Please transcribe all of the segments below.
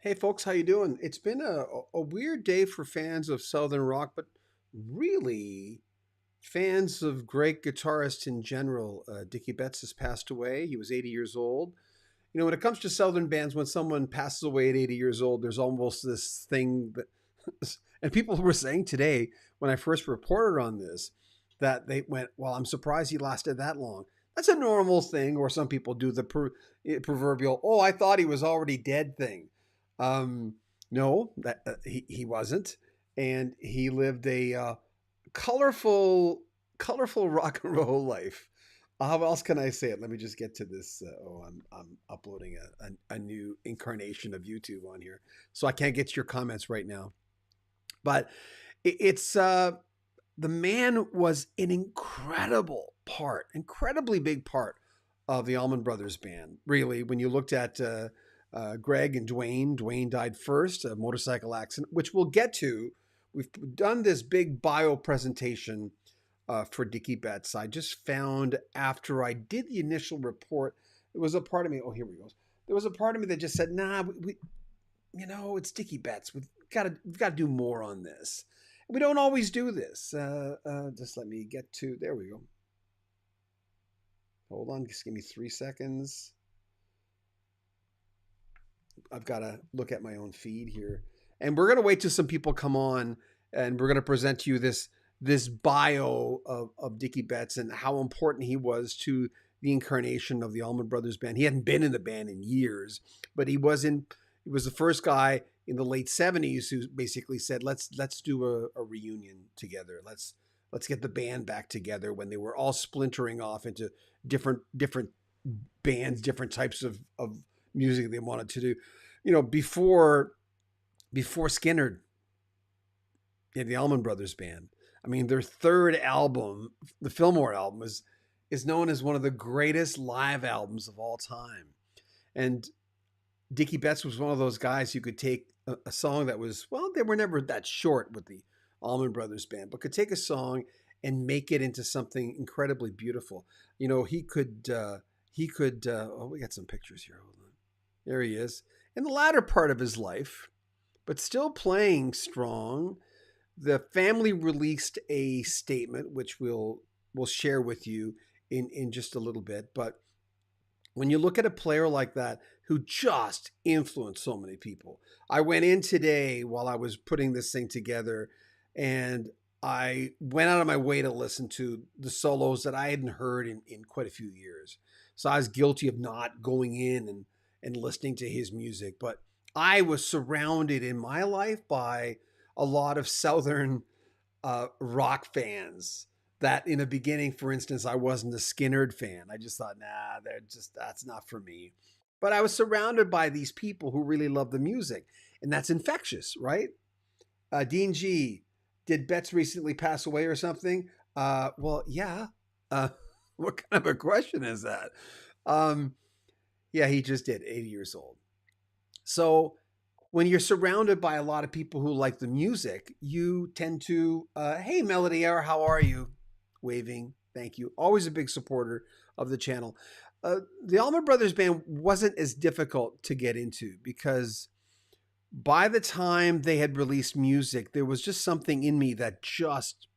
Hey folks, how you doing? It's been a weird day for fans of Southern rock, but really fans of great guitarists in general. Dickey Betts has passed away. He was 80 years old. When it comes to Southern bands, when someone passes away at 80 years old, there's almost this thing that, and people were saying today when I first reported on this, that they went, "Well, I'm surprised he lasted that long." That's a normal thing, or some people do the proverbial, "Oh, I thought he was already dead" thing. Um, no, that he wasn't, and he lived a colorful, colorful rock and roll life. How else can I say it? Let me just get to this. I'm uploading a new incarnation of YouTube on here, so I can't get to your comments right now. But it's the man was an incredibly big part of the Allman Brothers band. Really, when you looked at Greg and Dwayne died first, a motorcycle accident, which we'll get to. We've done this big bio presentation for Dickey Betts. I just found after I did the initial report, there was a part of me. Oh, here we go. There was a part of me that just said, "Nah, it's Dickey Betts. We've got to do more on this. We don't always do this." Just let me get to. There we go. Hold on, just give me 3 seconds. I've got to look at my own feed here, and we're gonna wait till some people come on, and we're gonna present to you this bio of Dickey Betts and how important he was to the incarnation of the Allman Brothers band. He hadn't been in the band in years, but he was in. He was the first guy in the late '70s who basically said, "Let's do a reunion together. Let's get the band back together." When they were all splintering off into different bands, different types of music they wanted to do. Before Skinner in the Allman Brothers band. I mean, their third album, the Fillmore album, is known as one of the greatest live albums of all time. And Dickey Betts was one of those guys who could take a song that was, well, they were never that short with the Allman Brothers band, but could take a song and make it into something incredibly beautiful. Oh, we got some pictures here. Hold on. There he is. In the latter part of his life, but still playing strong. The family released a statement, which we'll share with you in just a little bit. But when you look at a player like that who just influenced so many people, I went in today while I was putting this thing together, and I went out of my way to listen to the solos that I hadn't heard in quite a few years. So I was guilty of not going in and listening to his music, but I was surrounded in my life by a lot of Southern rock fans that in the beginning, for instance, I wasn't a Skinnerd fan. I just thought, nah, that's not for me. But I was surrounded by these people who really love the music, and that's infectious, right? Dean G, did Betts recently pass away or something? Well, yeah. What kind of a question is that? Um, yeah, he just did, 80 years old. So when you're surrounded by a lot of people who like the music, you tend to, hey, Melody Air, how are you? Waving, thank you. Always a big supporter of the channel. The Allman Brothers band wasn't as difficult to get into because by the time they had released music, there was just something in me that just,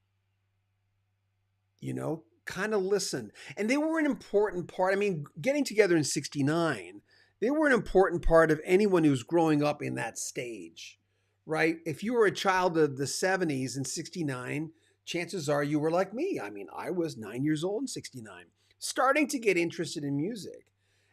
kind of listened. And they were an important part. I mean, getting together in '69, they were an important part of anyone who's growing up in that stage, right? If you were a child of the '70s in '69, chances are you were like me. I mean, I was 9 years old in '69, starting to get interested in music.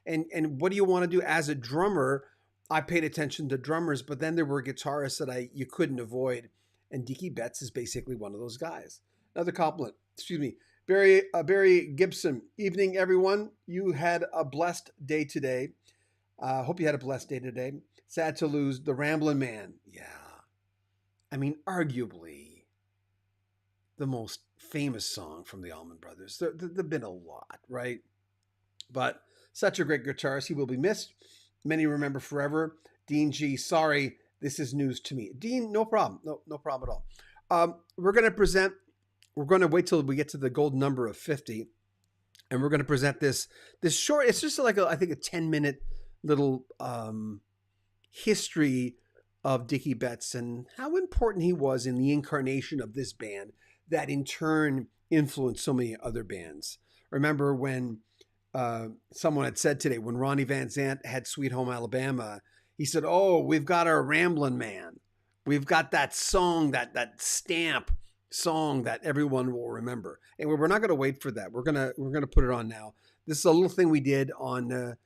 And what do you want to do as a drummer? I paid attention to drummers, but then there were guitarists that you couldn't avoid, and Dickey Betts is basically one of those guys. Another compliment. Excuse me. Barry Gibson. Evening, everyone. You had a blessed day today. Hope you had a blessed day today. Sad to lose the Ramblin' Man. Yeah. I mean, arguably the most famous song from the Allman Brothers. There've been a lot, right? But such a great guitarist. He will be missed. Many remember forever. Dean G, sorry, this is news to me. Dean, no problem. No problem at all. We're going to wait till we get to the golden number of 50. And we're going to present this short, it's just like I think a 10-minute little history of Dickey Betts and how important he was in the incarnation of this band that in turn influenced so many other bands. Remember when someone had said today, when Ronnie Van Zant had Sweet Home Alabama, he said, "Oh, we've got our Ramblin' Man. We've got that song, that stamp song that everyone will remember." And we're not going to wait for that. We're gonna put it on now. This is a little thing we did on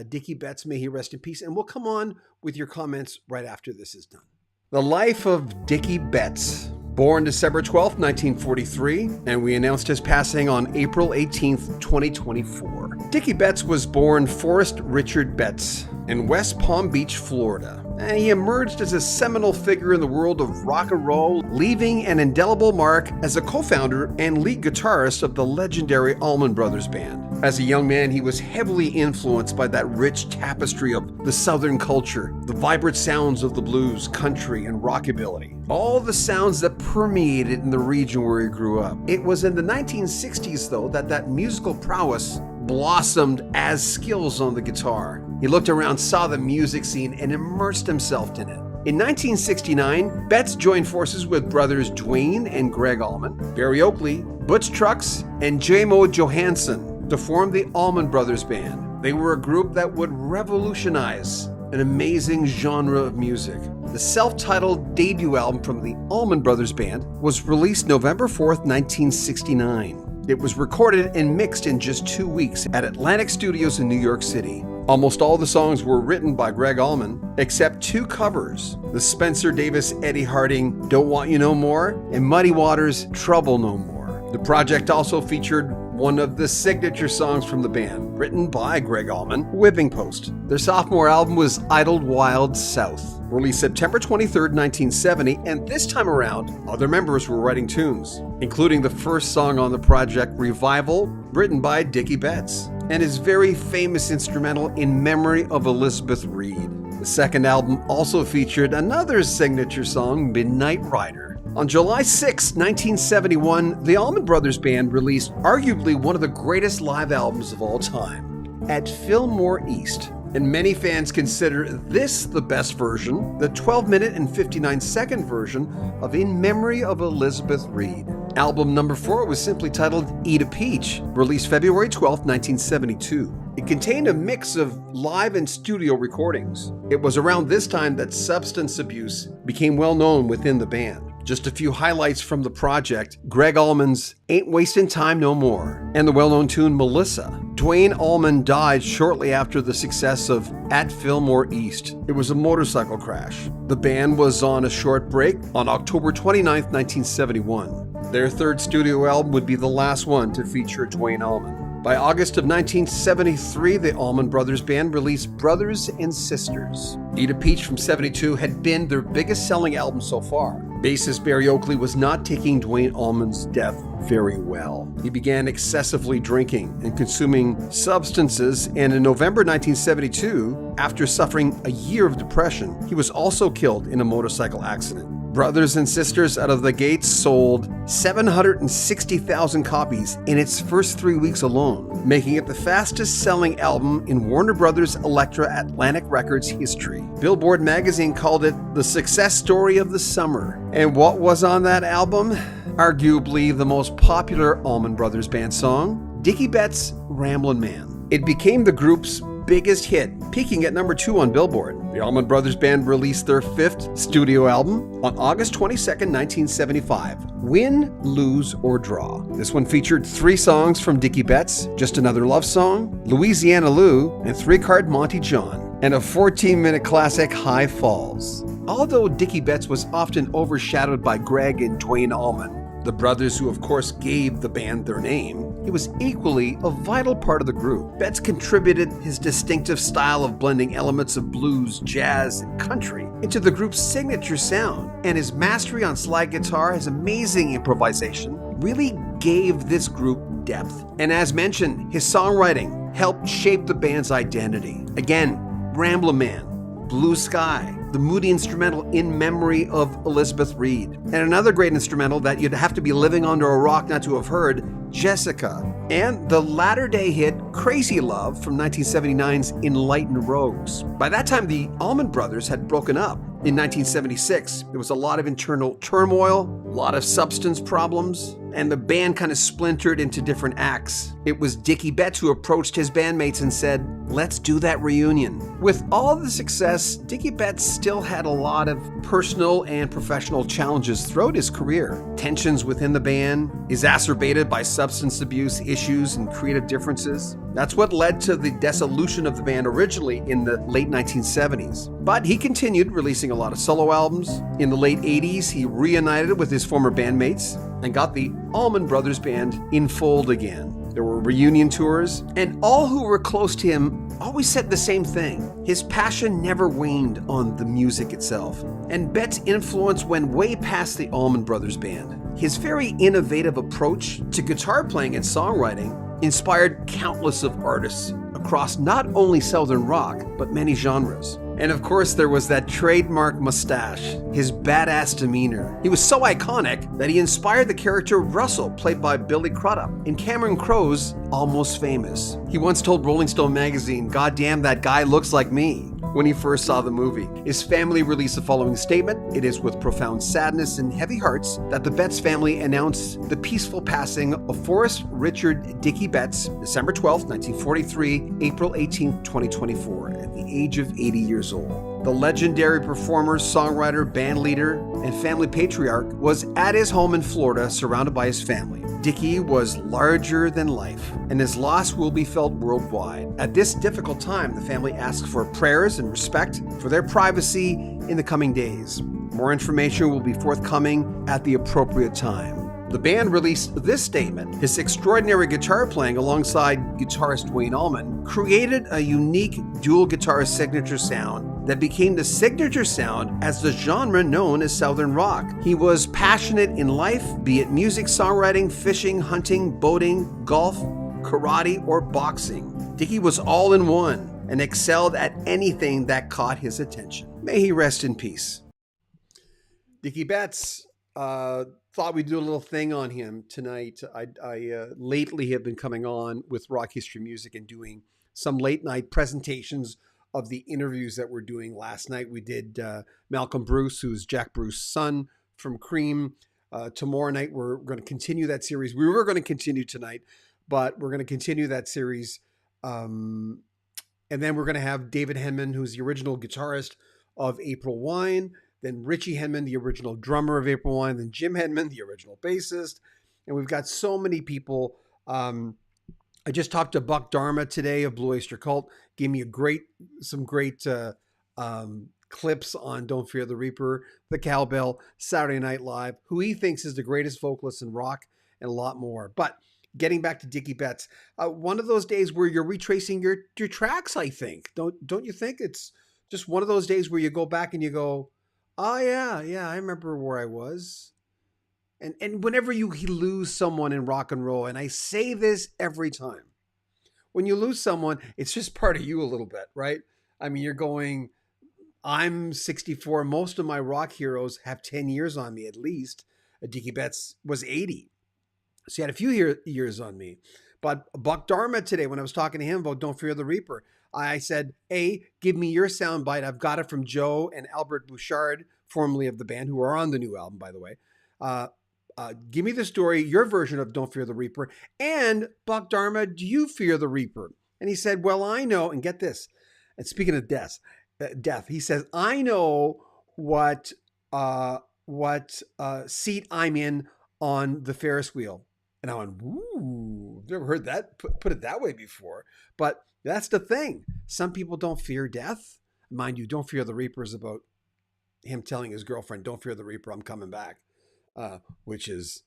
Dickey Betts, may he rest in peace. And we'll come on with your comments right after this is done. The life of Dickey Betts. Born December 12th, 1943, and we announced his passing on April 18th, 2024. Dickey Betts was born Forrest Richard Betts in West Palm Beach, Florida. And he emerged as a seminal figure in the world of rock and roll, leaving an indelible mark as a co-founder and lead guitarist of the legendary Allman Brothers band. As a young man, he was heavily influenced by that rich tapestry of the Southern culture, the vibrant sounds of the blues, country, and rockabilly. All the sounds that permeated in the region where he grew up. It was in the 1960s, though, that musical prowess blossomed as skills on the guitar. He looked around, saw the music scene, and immersed himself in it. In 1969, Betts joined forces with brothers Dwayne and Greg Allman, Barry Oakley, Butch Trucks, and J-Mo Johansson to form the Allman Brothers Band. They were a group that would revolutionize an amazing genre of music. The self-titled debut album from the Allman Brothers Band was released November 4th, 1969. It was recorded and mixed in just 2 weeks at Atlantic Studios in New York City. Almost all the songs were written by Greg Allman, except 2 covers: the Spencer Davis Eddie Harding Don't Want You No More and Muddy Waters Trouble No More. The project also featured one of the signature songs from the band, written by Greg Allman, Whipping Post. Their sophomore album was Idled Wild South, released September 23rd, 1970, and this time around, other members were writing tunes, including the first song on the project, Revival, written by Dickey Betts, and his very famous instrumental In Memory of Elizabeth Reed. The second album also featured another signature song, Midnight Rider. On July 6, 1971, the Allman Brothers Band released arguably one of the greatest live albums of all time, At Fillmore East. And many fans consider this the best version, the 12-minute and 59-second version of In Memory of Elizabeth Reed. Album number 4 was simply titled Eat a Peach, released February 12, 1972. It contained a mix of live and studio recordings. It was around this time that substance abuse became well known within the band. Just a few highlights from the project: Greg Allman's Ain't Wastin' Time No More, and the well-known tune Melissa. Dwayne Allman died shortly after the success of At Fillmore East. It was a motorcycle crash. The band was on a short break on October 29, 1971. Their third studio album would be the last one to feature Dwayne Allman. By August of 1973, the Allman Brothers Band released Brothers and Sisters. Eat a Peach from '72 had been their biggest selling album so far. Bassist Barry Oakley was not taking Dwayne Allman's death very well. He began excessively drinking and consuming substances, and in November 1972, after suffering a year of depression, he was also killed in a motorcycle accident. Brothers and Sisters out of the gates sold 760,000 copies in its first 3 weeks alone, making it the fastest selling album in Warner Brothers Elektra Atlantic Records history. Billboard magazine called it the success story of the summer. And what was on that album? Arguably the most popular Allman Brothers Band song, Dickey Betts' Ramblin' Man. It became the group's biggest hit, peaking at number 2 on Billboard. The Allman Brothers Band released their 5th studio album on August 22nd, 1975, Win, Lose, or Draw. This one featured 3 songs from Dickey Betts, Just Another Love Song, Louisiana Lou, and 3-Card Monty John, and a 14-minute classic, High Falls. Although Dickey Betts was often overshadowed by Greg and Dwayne Allman, the brothers who of course gave the band their name, he was equally a vital part of the group. Betts contributed his distinctive style of blending elements of blues, jazz, and country into the group's signature sound, and his mastery on slide guitar, his amazing improvisation, really gave this group depth. And as mentioned, his songwriting helped shape the band's identity. Again, Ramblin' Man, Blue Sky, the moody instrumental In Memory of Elizabeth Reed, and another great instrumental that you'd have to be living under a rock not to have heard, Jessica, and the latter-day hit Crazy Love from 1979's Enlightened Rogues. By that time, the Allman Brothers had broken up. In 1976, there was a lot of internal turmoil, a lot of substance problems, and the band kind of splintered into different acts. It was Dickey Betts who approached his bandmates and said, "Let's do that reunion." With all the success, Dickey Betts still had a lot of personal and professional challenges throughout his career. Tensions within the band, exacerbated by substance abuse issues and creative differences. That's what led to the dissolution of the band originally in the late 1970s. But he continued releasing a lot of solo albums. In the late 80s, he reunited with his former bandmates and got the Allman Brothers band in fold again. There were reunion tours, and all who were close to him always said the same thing. His passion never waned on the music itself, and Betts' influence went way past the Allman Brothers band. His very innovative approach to guitar playing and songwriting inspired countless of artists across not only Southern rock, but many genres. And of course, there was that trademark mustache, his badass demeanor. He was so iconic that he inspired the character Russell, played by Billy Crudup, in Cameron Crowe's Almost Famous. He once told Rolling Stone magazine, "God damn, that guy looks like me," when he first saw the movie. His family released the following statement: "It is with profound sadness and heavy hearts that the Betts family announced the peaceful passing of Forrest Richard Dickey Betts, December 12, 1943, April 18, 2024, at the age of 80 years old." The legendary performer, songwriter, band leader, and family patriarch was at his home in Florida, surrounded by his family. Dickey was larger than life, and his loss will be felt worldwide. At this difficult time, the family asks for prayers and respect for their privacy in the coming days. More information will be forthcoming at the appropriate time. The band released this statement: "His extraordinary guitar playing alongside guitarist Duane Allman created a unique dual guitar signature sound that became the signature sound as the genre known as Southern rock. He was passionate in life, be it music, songwriting, fishing, hunting, boating, golf, karate, or boxing. Dickey was all in one and excelled at anything that caught his attention. May he rest in peace." Dickey Betts, thought we'd do a little thing on him tonight. I lately have been coming on with Rock History Music and doing some late night presentations of the interviews that we're doing. Last night we did Malcolm Bruce, who's Jack Bruce's son from Cream. Tomorrow night we're going to continue that series. We were going to continue tonight, but we're going to continue that series. And then we're going to have David Henman, who's the original guitarist of April Wine. Then Richie Henman, the original drummer of April Wine. Then Jim Henman, the original bassist. And we've got so many people. I just talked to Buck Dharma today of Blue Oyster Cult. Gave me some great clips on Don't Fear the Reaper, The Cowbell, Saturday Night Live, who he thinks is the greatest vocalist in rock, and a lot more. But getting back to Dickey Betts, one of those days where you're retracing your tracks, I think. Don't you think? It's just one of those days where you go back and you go, "Oh yeah, I remember where I was." And whenever you lose someone in rock and roll, and I say this every time, when you lose someone, it's just part of you a little bit, right? I mean, you're going, I'm 64. Most of my rock heroes have 10 years on me at least. Dickey Betts was 80. So he had a few years on me. But Buck Dharma today, when I was talking to him about Don't Fear the Reaper, I said, "A, give me your soundbite." I've got it from Joe and Albert Bouchard, formerly of the band, who are on the new album, by the way. Give me the story, your version of Don't Fear the Reaper. And Buck Dharma, do you fear the Reaper? And he said, "Well, I know," and get this, and speaking of death, he says, "I know what seat I'm in on the Ferris wheel." And I went, "Ooh, I've never heard that put it that way before." But that's the thing. Some people don't fear death. Mind you, Don't Fear the Reaper is about him telling his girlfriend, "Don't fear the Reaper, I'm coming back," which is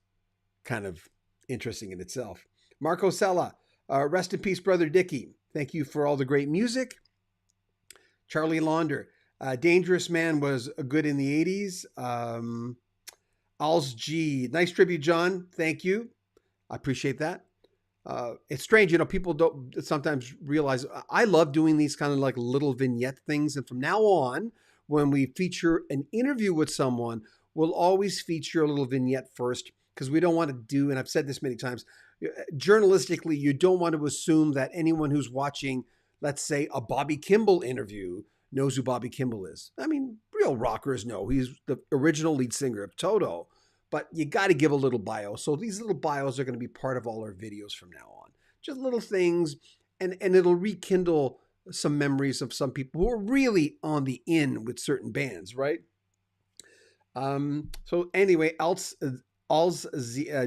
kind of interesting in itself. Marco Sella, rest in peace, Brother Dickey. Thank you for all the great music. Charlie Launder, Dangerous Man was good in the 80s. Al's G, nice tribute, John. Thank you. I appreciate that. It's strange, people don't sometimes realize I love doing these kind of like little vignette things. And from now on, when we feature an interview with someone, we'll always feature a little vignette first, because we don't want to do, and I've said this many times, Journalistically, you don't want to assume that anyone who's watching, let's say, a Bobby Kimball interview knows who Bobby Kimball is. I mean, real rockers know he's the original lead singer of Toto, but you got to give a little bio. So these little bios are going to be part of all our videos from now on. Just little things, and it'll rekindle some memories of some people who are really on the in with certain bands, right? So anyway, Al's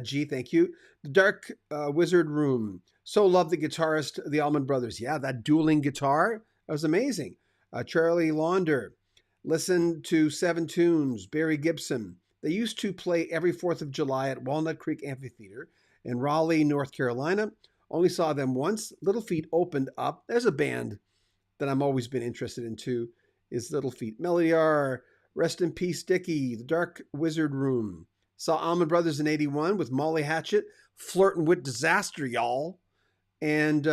G, thank you. The Dark Wizard Room. So love the guitarist, the Allman Brothers. Yeah, that dueling guitar, that was amazing. Charlie Launder. Listen to Seven Tunes, Barry Gibson. They used to play every 4th of July at Walnut Creek Amphitheater in Raleigh, North Carolina. Only saw them once. Little Feat opened up. There's a band that I've always been interested in too, is Little Feat. Melody R. Rest in peace, Dickey. The Dark Wizard Room. Saw Allman Brothers in 81 with Molly Hatchet. Flirting with Disaster, y'all. And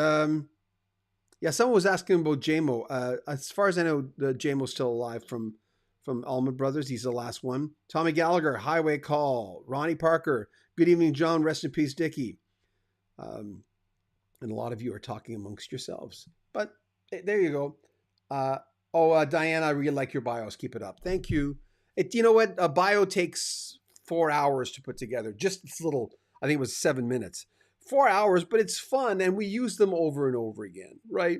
yeah, someone was asking about JMO. As far as I know, the JMO's still alive from Allman Brothers. He's the last one. Tommy Gallagher, Highway Call. Ronnie Parker, good evening, John. Rest in peace, Dickey. And a lot of you are talking amongst yourselves. But there you go. Diana, I really like your bios. Keep it up. Thank you. You know what? A bio takes 4 hours to put together. Just this little, I think it was 7 minutes. 4 hours, but it's fun, and we use them over and over again, right?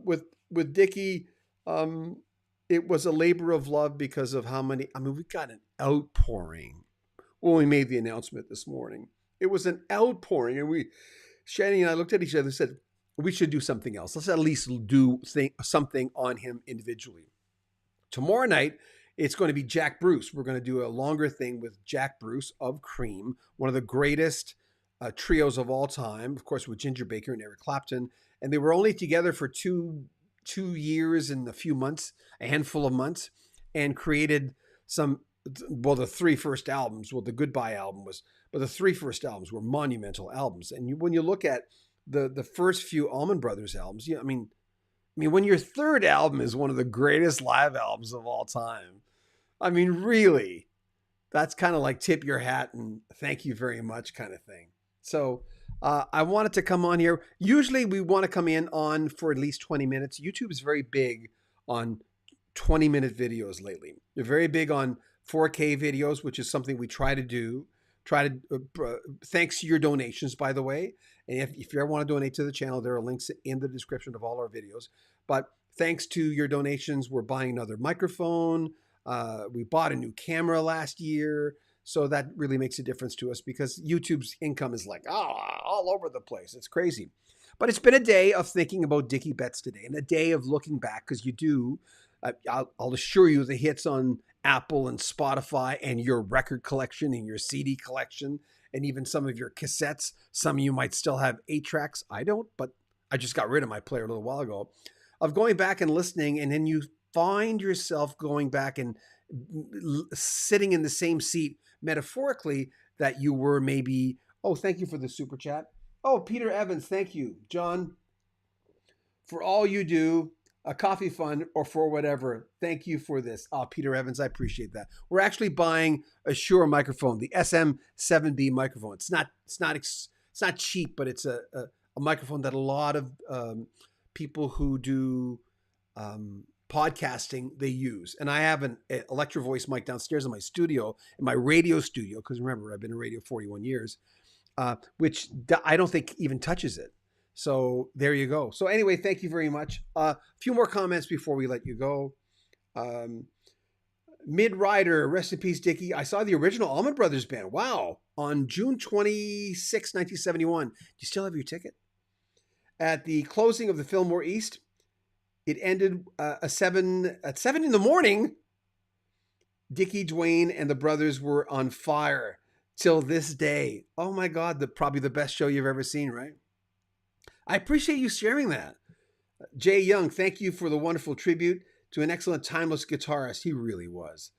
With Dickey, it was a labor of love because of how many. I mean, we got an outpouring when we made the announcement this morning. It was an outpouring, and Shani and I looked at each other and said, we should do something else. Let's at least do something on him individually. Tomorrow night, it's going to be Jack Bruce. We're going to do a longer thing with Jack Bruce of Cream, one of the greatest trios of all time, of course, with Ginger Baker and Eric Clapton. And they were only together for two years and a few months, a handful of months, and created the 3 first albums. Well, the Goodbye album but the 3 first albums were monumental albums. And when you look at the first few Allman Brothers albums, I mean, when your 3rd album is one of the greatest live albums of all time, I mean, really, that's kind of like tip your hat and thank you very much kind of thing. So I wanted to come on here. Usually we want to come in on for at least 20 minutes. YouTube is very big on 20-minute videos lately. They're very big on 4K videos, which is something we try to do. Thanks to your donations, by the way. And if you ever want to donate to the channel, there are links in the description of all our videos. But thanks to your donations, we're buying another microphone. We bought a new camera last year. So that really makes a difference to us because YouTube's income is like, all over the place. It's crazy. But it's been a day of thinking about Dickey Betts today and a day of looking back because you do. I'll assure you the hits on Apple and Spotify and your record collection and your CD collection and even some of your cassettes. Some of you might still have 8 tracks. I don't, but I just got rid of my player a little while ago. Of going back and listening, and then you find yourself going back and sitting in the same seat metaphorically that you were maybe. Oh, thank you for the super chat. Oh, Peter Evans, thank you. John, for all you do, a coffee fund or for whatever. Thank you for this. Oh, Peter Evans, I appreciate that. We're actually buying a Shure microphone, the SM7B microphone. It's not cheap, but it's a microphone that a lot of people who do podcasting, they use. And I have an Electro Voice mic downstairs in my studio, in my radio studio, because remember, I've been in radio 41 years, which I don't think even touches it. So there you go. So anyway, thank you very much. A few more comments before we let you go. Mid Rider, rest in peace, Dickey. I saw the original Allman Brothers band. Wow. On June 26, 1971. Do you still have your ticket? At the closing of the Fillmore East, it ended at 7 in the morning. Dickey, Dwayne, and the brothers were on fire till this day. Oh my God, probably the best show you've ever seen, right? I appreciate you sharing that. Jay Young, thank you for the wonderful tribute to an excellent timeless guitarist. He really was.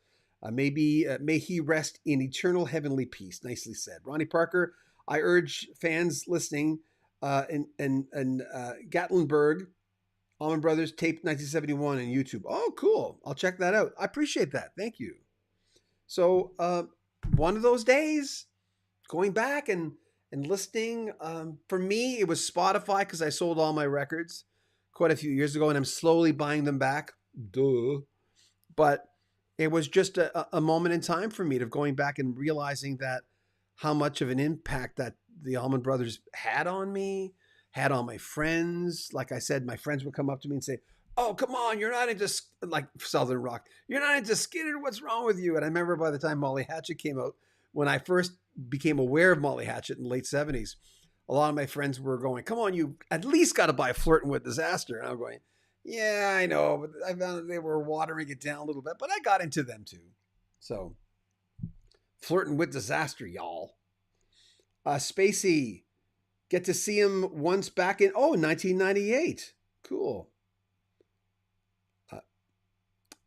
May he rest in eternal heavenly peace. Nicely said. Ronnie Parker, I urge fans listening in Gatlinburg, Allman Brothers, taped 1971 on YouTube. Oh, cool. I'll check that out. I appreciate that. Thank you. So one of those days, going back and and listening. For me, it was Spotify because I sold all my records quite a few years ago, and I'm slowly buying them back. Duh. But it was just a moment in time for me of going back and realizing that how much of an impact that the Allman Brothers had on me, had on my friends. Like I said, my friends would come up to me and say, "Oh, come on, you're not into like Southern rock. You're not into Skinner. What's wrong with you?" And I remember by the time Molly Hatchet came out, when I first became aware of Molly Hatchet in the late 70s, a lot of my friends were going, "Come on, you at least got to buy Flirting with Disaster." And I'm going, "Yeah, I know, but I found they were watering it down a little bit, but I got into them too." So, Flirting with Disaster, y'all. Spacey, get to see him once back in 1998. Cool.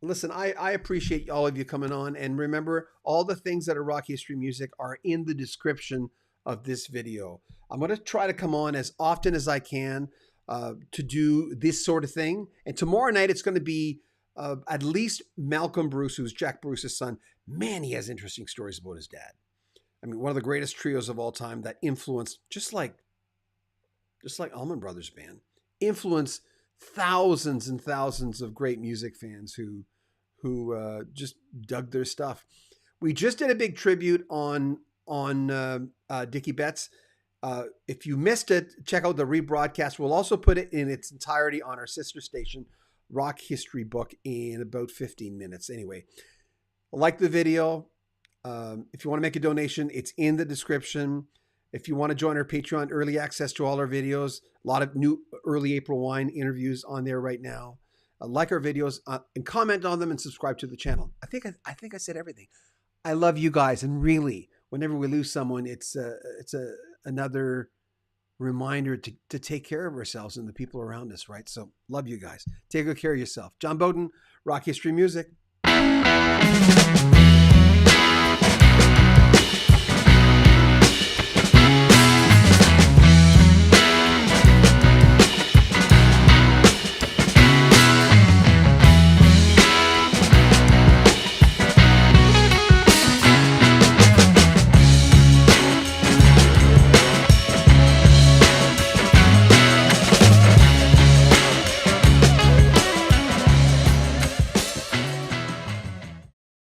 Listen, I appreciate all of you coming on, and remember, all the things that are rock history music are in the description of this video. I'm going to try to come on as often as I can to do this sort of thing. And tomorrow night, it's going to be at least Malcolm Bruce, who's Jack Bruce's son. Man, he has interesting stories about his dad. I mean, one of the greatest trios of all time that influenced, just like Allman Brothers Band, influenced thousands and thousands of great music fans who just dug their stuff. We just did a big tribute on Dickey Betts. If you missed it, check out the rebroadcast. We'll also put it in its entirety on our sister station, Rock History Book, in about 15 minutes. Anyway, like the video. If you want to make a donation, it's in the description. If you want to join our Patreon, early access to all our videos, a lot of new early April Wine interviews on there right now. Like our videos and comment on them and subscribe to the channel. I think I said everything. I love you guys, and really, whenever we lose someone, it's another reminder to take care of ourselves and the people around us, right? So love you guys. Take good care of yourself. John Bowden, Rock History Music.